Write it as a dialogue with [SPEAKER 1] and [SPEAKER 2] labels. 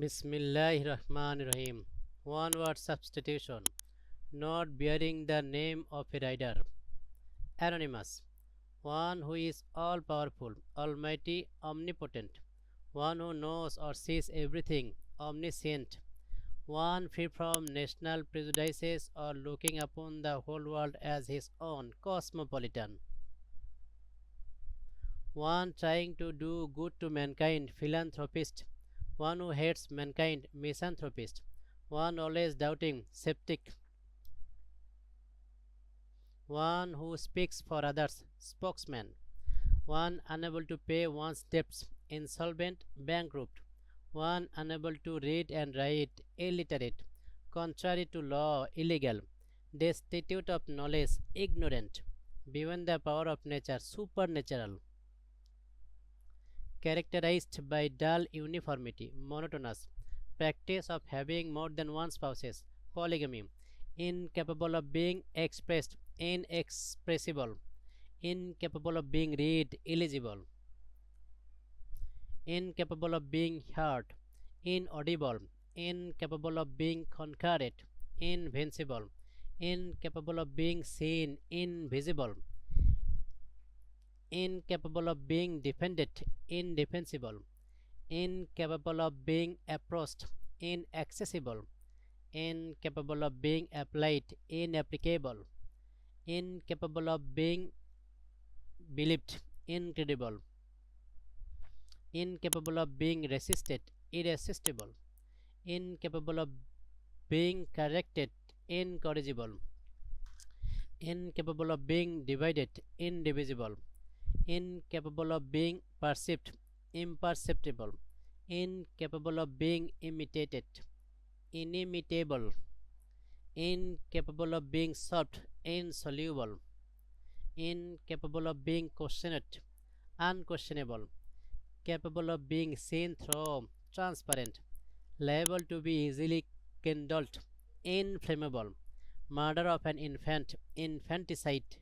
[SPEAKER 1] Bismillahir Rahmanir Rahim. One word substitution. Not bearing the name of a rider. Anonymous. One who is all powerful, almighty, omnipotent. One who knows or sees everything, omniscient. One free from national prejudices or looking upon the whole world as his own, cosmopolitan. One trying to do good to mankind, philanthropist. One who hates mankind, misanthropist. One always doubting, skeptic. One who speaks for others, spokesman. One unable to pay one's debts, insolvent, bankrupt. One unable to read and write, illiterate. Contrary to law, illegal. Destitute of knowledge, ignorant. Beyond the power of nature, supernatural. Characterized by dull uniformity, monotonous, practice of having more than one spouses, polygamy, incapable of being expressed, inexpressible, incapable of being read, illegible, incapable of being heard, inaudible, incapable of being conquered, invincible, incapable of being seen, invisible, incapable of being defended, indefensible, incapable of being approached, inaccessible, incapable of being applied, inapplicable, incapable of being believed, incredible, incapable of being resisted, irresistible, incapable of being corrected, incorrigible, incapable of being divided, indivisible, incapable of being perceived, imperceptible, incapable of being imitated, inimitable, incapable of being solved, insoluble, incapable of being questioned, unquestionable, capable of being seen through, transparent, liable to be easily kindled, inflammable, murder of an infant, infanticide,